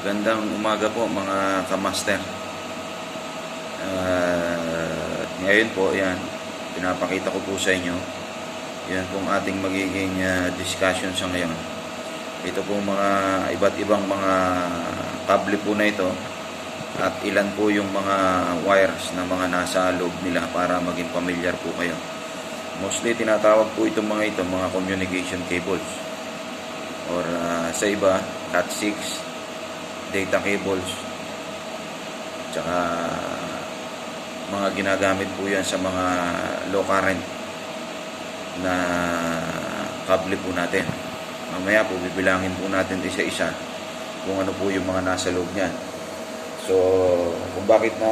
Magandang umaga po mga kamaster. Ngayon po, yan, pinapakita ko po sa inyo. Yan pong ating magiging discussion sa ngayon. Ito po mga iba't ibang mga kable po na ito at ilan po yung mga wires na mga nasa loob nila para maging familiar po kayo. Mostly tinatawag po itong mga ito mga communication cables or sa iba Cat6 data cables, tsaka mga ginagamit po yan sa mga low current na kable po natin. Mamaya po bibilangin po natin isa-isa kung ano po yung mga nasa loob niyan. So kung bakit na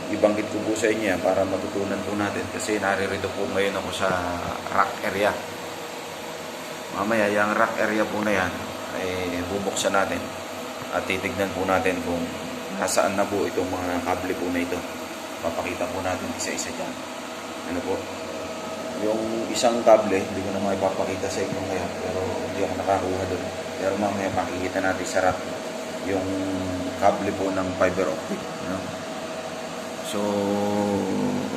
ibanggit ko po sa inyo yan, para matutunan po natin, kasi naririto po ngayon ako sa rack area. Mamaya yung rack area po na yan ay bubuksan natin at titignan po natin kung nasaan na po itong mga kable po na ito. Papakita po natin isa-isa dyan. Ano po? Yung isang kable, hindi ko na maipapakita sa inyo ngayon, pero hindi ako nakakuha doon. Pero mamaya makikita natin sa rack yung kable po ng fiber optic. Ano? So,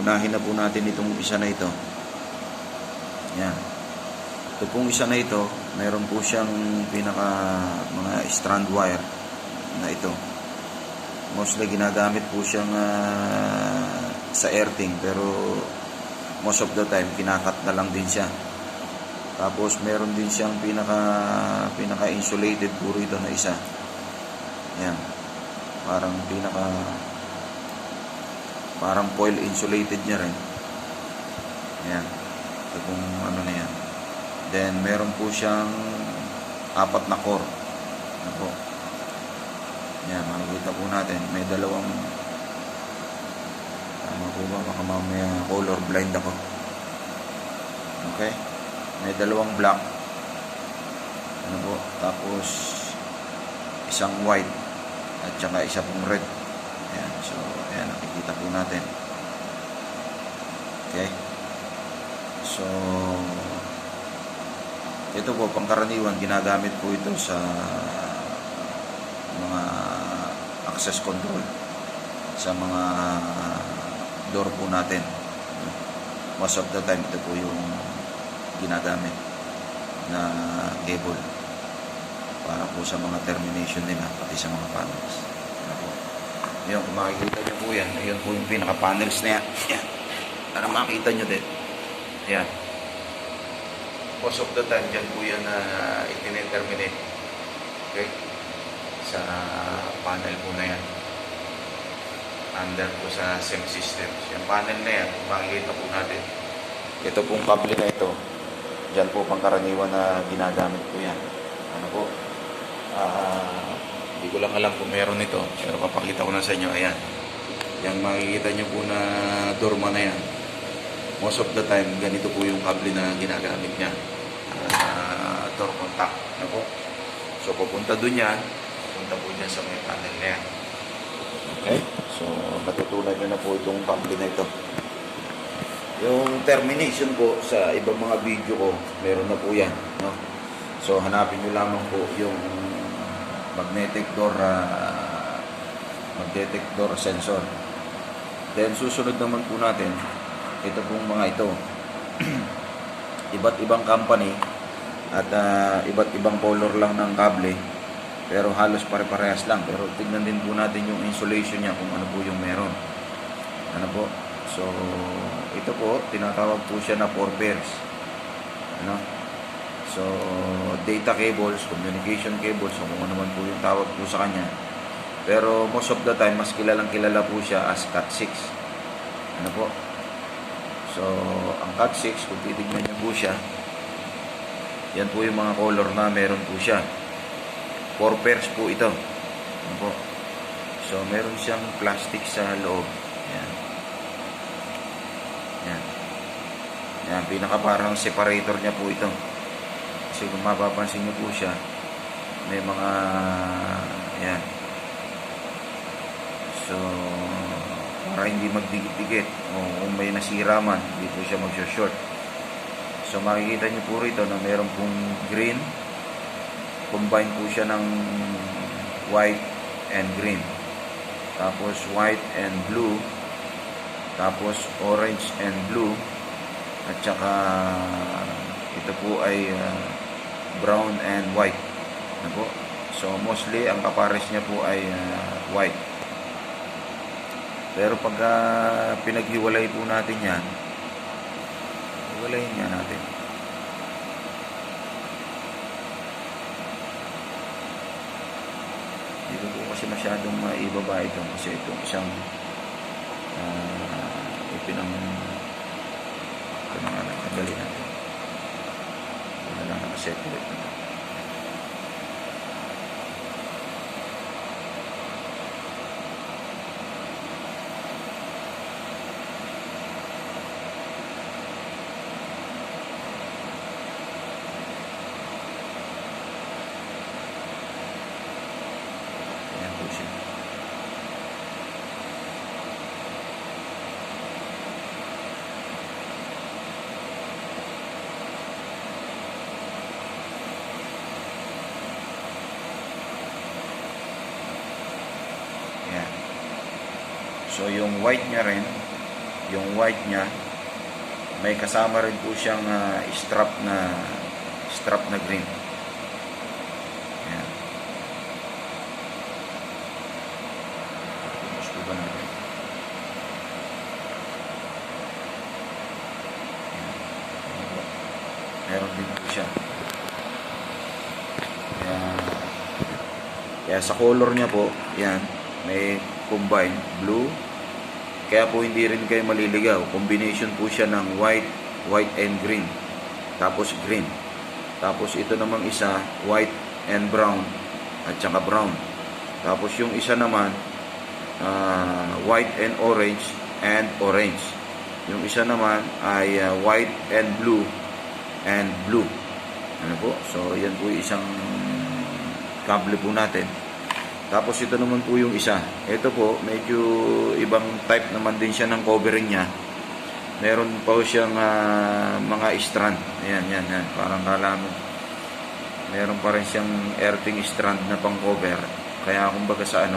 unahin na po natin itong isa na ito. Yan. Ito pong isa na ito, mayroon po siyang mga strand wire na ito. Mostly ginagamit po siyang sa earthing, pero most of the time kinakat na lang din siya. Tapos meron din siyang pinaka insulated po rito na isa. Yan. Parang foil insulated niya rin. Yan. Ito pong ano na yan. Then meron po siyang 4 na core. Ano po? Yan, makikita po natin. May dalawang, tama po ba? Baka mamaya color blind ako. Okay? May dalawang black. Ano po? Tapos isang white at saka isa pong red. Ayan. So, ayan, nakikita po natin. Okay? So, ito po, pangkaraniwan, ginagamit po ito sa mga access control sa mga door po natin. Most of the time, ito po yung ginagamit na cable para po sa mga termination nila, pati sa mga panels. Ngayon, kung makikita nyo po yan, ayan po yung pinaka-panels na yan. Yan. Para makita nyo din. Yan. Most of the time, dyan po yan na itine-terminate. Okay? Sa panel po na yan. Under po sa SEM system. Yung panel na yan, makikita po natin. Ito pong kable na ito. Dyan po pangkaraniwan na ginagamit po yan. Ano po? Hindi ko lang alam kung meron ito. Pero papakita ko na sa inyo. Ayan. Yan makikita nyo po na dorma na yan. Most of the time, ganito po yung kable na ginagamit niya. Door contact. Ano po? So, pupunta dun yan. Pupunta po dyan sa may panel na yan. Okay? So, matutunan nyo na po itong kable na ito. Yung termination po sa ibang mga video ko, meron na po yan. No? So, hanapin nyo lamang po yung magnetic door sensor. Then, susunod naman po natin, ito pong mga ito. Iba't ibang company at iba't ibang color lang ng kable, pero halos pare-parehas lang. Pero tignan din po natin yung insulation niya kung ano po yung meron. Ano po? So, ito po, tinatawag po siya na 4 pairs. Ano? So, data cables, communication cables, so kung ano man po yung tawag po sa kanya. Pero most of the time, mas kilala po siya as Cat6. Ano po? So, ang Cat6, kung titignan niyo po siya, yan po yung mga color na meron po siya. 4 pairs po ito. Ano po? So, meron siyang plastic sa loob. Yan. Yan. Yan, pinaka parang separator niya po ito. Kasi kung mapapansin niyo po siya, may mga, yan. So, para hindi magdikit-dikit o kung may nasira man, hindi po siya mag-short. So makikita nyo po rito na meron pong green, combine po siya ng white and green. Tapos white and blue. Tapos orange and blue. At saka ito po ay brown and white. Ano po? So mostly ang kapares niya po ay white. Pero pag pinaghiwalay po natin yan, hiwalayin nga natin. Dito po kasi masyadong maibaba ito kasi itong isang ito na nga lang, tanggalin natin. Ito na lang nakaseparate na. Ayan po siya. Ayan. So yung white niya rin, may kasama rin po siyang strap na green. Ayan. Tapos po ba natin? Ayan. Meron din po siya. Kaya sa color niya po, yan, may combine blue. Kaya po hindi rin kayo maliligaw. Combination po siya ng white and green. Tapos green. Tapos ito namang isa, white and brown. At saka brown. Tapos yung isa naman, white and orange and orange. Yung isa naman ay white and blue and blue. Ano po? So yan po yung isang kable po natin. Tapos ito naman po yung isa. Ito po, medyo ibang type naman din siya ng covering niya. Meron po siyang mga strand. Ayan. Parang kala mo. Meron pa rin siyang earthing strand na pang cover. Kaya kumbaga sa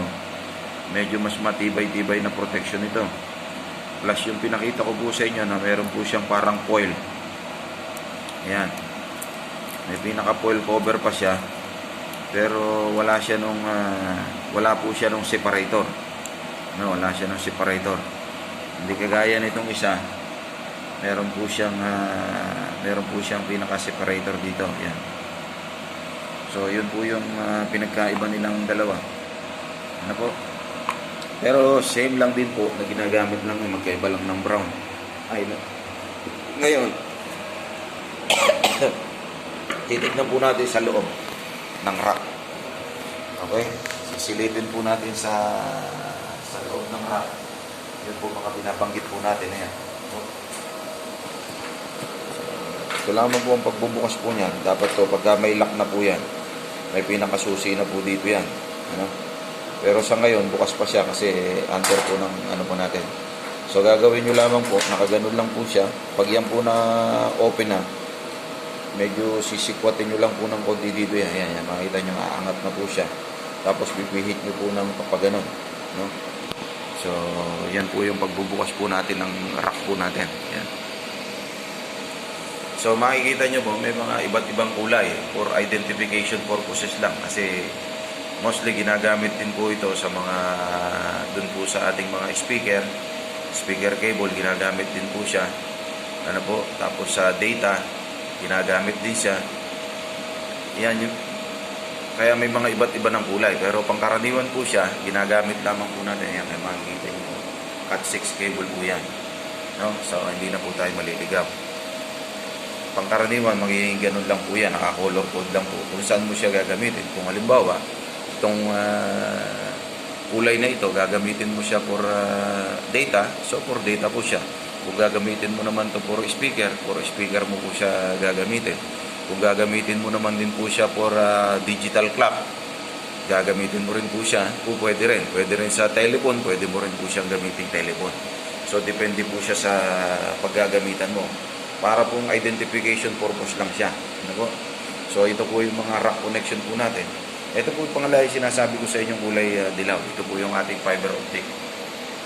medyo mas matibay-tibay na protection ito. Plus yung pinakita ko po sa inyo na meron po siyang parang foil. Ayan. May pinaka-foil cover pa siya. Pero wala po siya nung separator. Wala siya nung separator. Hindi kagaya nitong isa. Meron po siyang pinaka-separator dito. Yan. So yun po yung pinagkaiba nilang dalawa. Ano po? Pero same lang din po na ginagamit lang, magkaiba lang ng brown. Ngayon, titignan po natin sa loob ng rack. Okay? Sisilipin po natin sa loob ng rack. Yun po mga binabanggit po natin. Ayan. Ito lamang po ang pagbubukas po niyan. Dapat to, pagka may lock na po yan, may pinakasusi na po dito yan. Pero sa ngayon, bukas pa siya kasi under po ng po natin. So gagawin nyo lamang po, nakaganon lang po siya. Pag yan po na open na, medyo sisikwatin nyo lang po ng konti dito yan. Ayan, makita nyo, aangat na po siya. Tapos pipihit nyo po ng kapaganon. So, yan po yung pagbubukas po natin ng rack po natin. Ayan. So, makikita nyo po, may mga iba't ibang kulay for identification purposes lang. Kasi, mostly ginagamit din po ito sa mga, dun po sa ating mga speaker cable, ginagamit din po siya. Tapos sa data, ginagamit din siya. Yan yung, kaya may mga iba't iba ng kulay. Pero pangkaraniwan po siya, ginagamit lamang po natin. Yan, may makikita nyo. Cat 6 cable po yan. So, hindi na po tayo maliligaw. Pangkaraniwan, magiging ganun lang po yan. Naka-color code lang po. Kung saan mo siya gagamitin. Kung halimbawa, itong kulay na ito, gagamitin mo siya for data. So, for data po siya. Kung gagamitin mo naman ito for speaker mo po siya gagamitin. Kung gagamitin mo naman din po siya for digital clock, gagamitin mo rin po siya, pwede rin. Pwede rin sa telephone, pwede mo rin po siyang gamitin telephone. So, depende po siya sa paggagamitan mo. Para pong identification purpose lang siya. So, ito po yung mga rack connection po natin. Ito po pangalay sinasabi ko sa inyong kulay dilaw. Ito po yung ating fiber optic.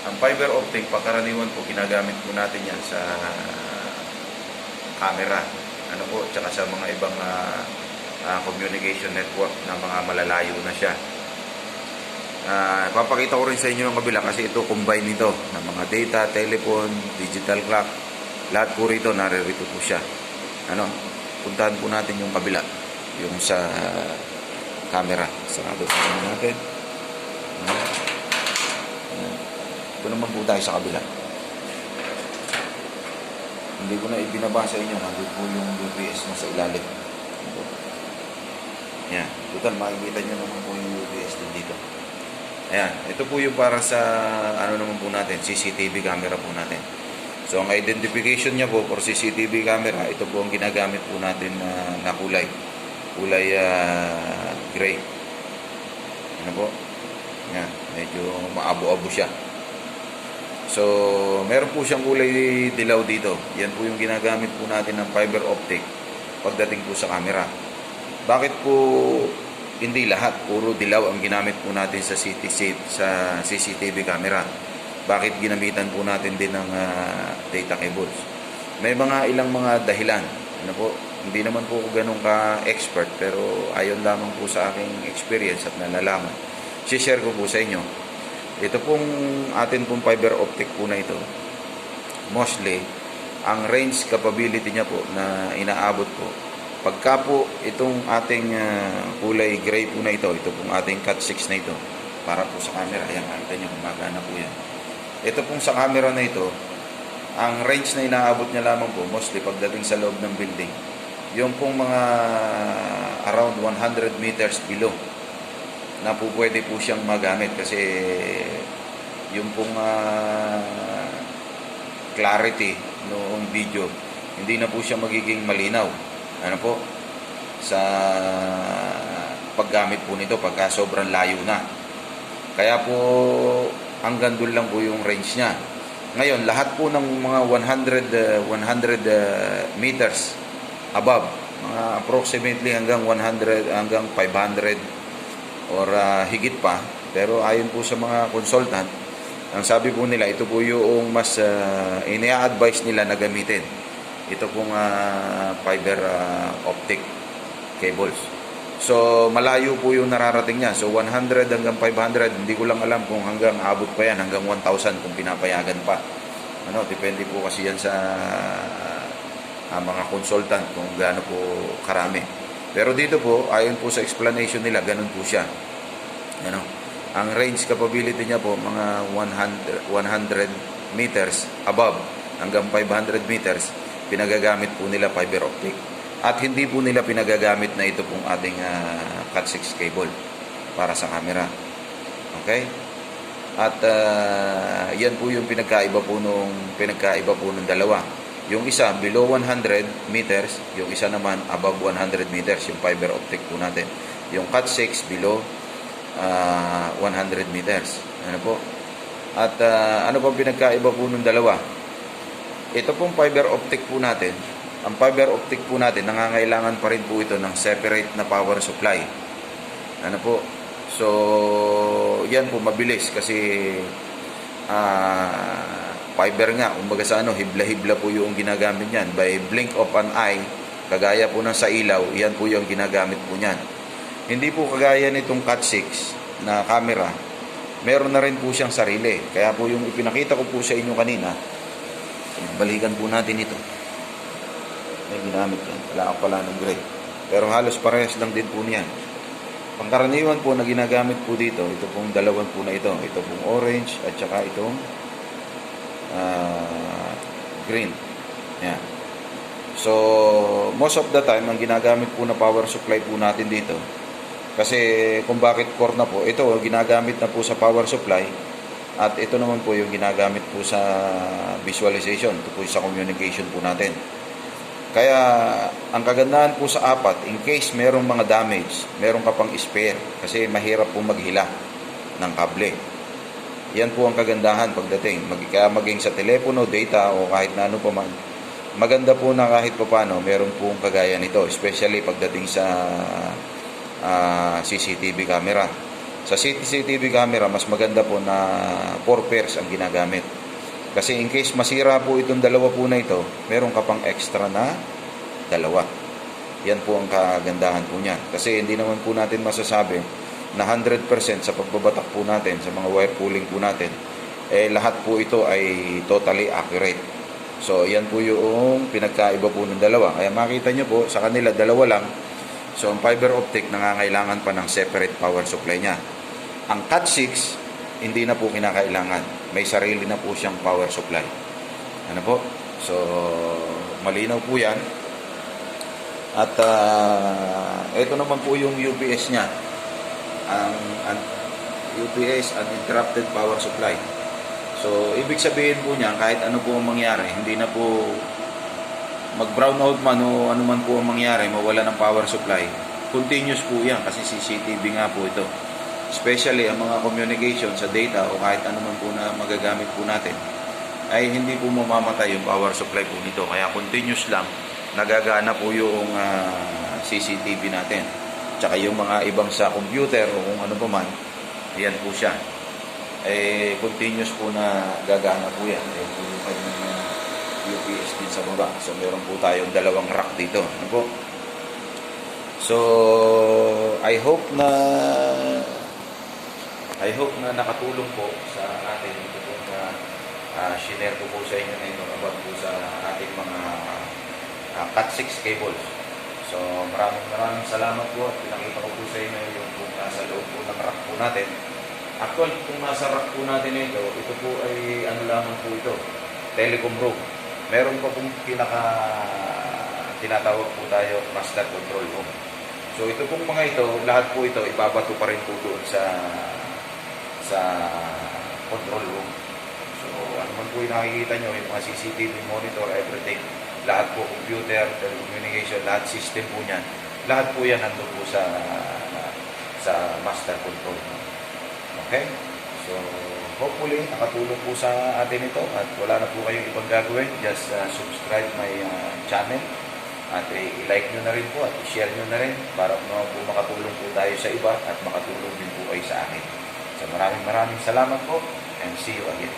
Ang fiber optic, pagkaraniwan po, ginagamit po natin yan sa camera. Ano po, tsaka sa mga ibang communication network na mga malalayo na siya. Papakita ko rin sa inyo yung kabila kasi ito combine nito ng mga data, telephone, digital clock. Lahat po rito, naririto po siya. Ano, puntahan po natin yung kabila. Yung sa camera. Sarado po natin. Ito naman po tayo sa kabila. Hindi ko na ibinaba sa inyo. Nandun po yung UPS na sa ilalim. Yan. Total, makikita nyo naman po yung UPS din dito. Ayan. Ito po yung para sa ano naman po natin, CCTV camera po natin. So, ang identification niya po for CCTV camera, ito po ang ginagamit po natin na kulay. Kulay gray. Ano po? Yan. Medyo maabo-abo siya. So, meron po siyang kulay dilaw dito. Yan po yung ginagamit po natin ng fiber optic pagdating po sa camera. Bakit po hindi lahat? Puro dilaw ang ginamit po natin sa CCTV camera. Bakit ginamitan po natin din ng data cables? May ilang mga dahilan. Ano po? Hindi naman po ako ganun ka-expert, pero ayon lamang po sa aking experience at nalalaman. Si-share ko po sa inyo. Ito pong atin pong fiber optic po na ito, mostly, ang range capability niya po na inaabot po. Pagka po itong ating kulay gray po na ito pong ating Cat 6 na ito, para po sa camera, ayan, nakita nyo, gumagana po yan. Ito pong sa camera na ito, ang range na inaabot niya lamang po, mostly pagdating sa loob ng building, yung pong mga around 100 meters below, na po pwede po siyang magamit kasi yung pong clarity noong video, hindi na po siya magiging malinaw. Ano po? Sa paggamit po nito pagka sobrang layo na. Kaya po hanggang doon lang po yung range niya. Ngayon, lahat po ng mga 100 meters above, mga approximately hanggang 100 hanggang 500 or higit pa, pero ayon po sa mga consultant, ang sabi po nila, ito po yung mas ina-advise nila na gamitin. Ito pong fiber optic cables. So, malayo po yung nararating niya. So, 100 hanggang 500, hindi ko lang alam kung hanggang abot pa yan, hanggang 1,000 kung pinapayagan pa. Ano, depende po kasi yan sa mga consultant kung gaano po karami. Pero dito po, ayon po sa explanation nila, ganun po siya. Ano? Ang range capability niya po, mga 100 meters above hanggang 500 meters, pinagagamit po nila fiber optic. At hindi po nila pinagagamit na ito pong ating Cat 6 cable para sa camera. Okay? At yan po yung pinagkaiba po nung dalawa. Yung isa below 100 meters, yung isa naman above 100 meters, yung fiber optic po natin. Yung Cat 6 below 100 meters. Ano po? At ano pong pinagkaiba po nung dalawa? Ito pong fiber optic po natin, ang fiber optic po natin, nangangailangan pa rin po ito ng separate na power supply. Ano po? So, yan po mabilis kasi fiber nga, kumbaga sa hibla-hibla po yung ginagamit niyan. By blink of an eye, kagaya po ng sa ilaw, yan po yung ginagamit po niyan. Hindi po kagaya nitong Cat 6 na camera, meron na rin po siyang sarili. Kaya po yung ipinakita ko po sa inyo kanina, balikan po natin ito. May ginamit yan, pala ng gray. Pero halos parehas lang din po niyan. Pangkaraniwan po na ginagamit po dito, ito pong dalawan po na ito. Ito pong orange at saka itong green. Yan. So, most of the time, ang ginagamit po na power supply po natin dito, kasi kung bakit core na po, ito ginagamit na po sa power supply, at ito naman po yung ginagamit po sa visualization, ito po sa communication po natin. Kaya, ang kagandahan po sa apat, in case merong mga damage, meron ka pang spare, kasi mahirap po maghila ng kable. Yan po ang kagandahan pagdating. Kaya maging sa telepono, data, o kahit na ano pa man, maganda po na kahit pa paano, meron pong kagaya nito. Especially pagdating sa CCTV camera. Sa CCTV camera, mas maganda po na 4 pairs ang ginagamit. Kasi in case masira po itong dalawa po na ito, meron ka pang extra na dalawa. Yan po ang kagandahan po niyan. Kasi hindi naman po natin masasabi na 100% sa pagbabatak po natin, sa mga wire pulling po natin, lahat po ito ay totally accurate. So, yan po yung pinagkaiba po ng dalawa. Kaya makita nyo po, sa kanila dalawa lang. So, ang fiber optic nangangailangan pa ng separate power supply niya. Ang Cat 6, hindi na po kinakailangan. May sarili na po siyang power supply. Ano po? So, malinaw po yan. At ito naman po yung UPS niya. Ang UPS, Uninterrupted Power Supply. So, ibig sabihin po niya, kahit ano po ang mangyari, hindi na po mag-brown out man o ano man po ang mangyari, mawala ng power supply. Continuous po yan kasi CCTV nga po ito. Especially ang mga communication sa data o kahit ano man po na magagamit po natin, ay hindi po mamamatay yung power supply po nito. Kaya continuous lang, nagagana po yung CCTV natin. Tsaka yung mga ibang sa computer o kung ano pa man, yan po siya. Continuous po na gagana po yan. Po yung kanyang UPS din sa baba. So, meron po tayong dalawang rack dito. Ano po? So, I hope na nakatulong po sa atin ito po na share ko po sa inyo ngayon about po sa ating mga Cat 6 cables. So, maraming salamat po at pinakita ko po sa inyo yung kung nasa loob po ng rack po natin. Actually, kung nasa rack po natin ito po ay ano lamang po ito, telecom room. Meron pa pong tinatawag po tayo master control room. So, ito pong mga ito, lahat po ito, ibabato pa rin po doon sa control room. So, ano man po yung nakikita nyo, yung mga CCTV monitor, everything, lahat po, computer, telecommunication, lahat system po niyan. Lahat po yan nandun po sa master control. Okay? So, hopefully, nakatulong po sa atin ito at wala na po kayong ibang gagawin. Just subscribe my channel at i-like nyo na rin po at i-share nyo na rin para po makatulong po tayo sa iba at makatulong din po kayo sa akin. So, maraming salamat po and see you again.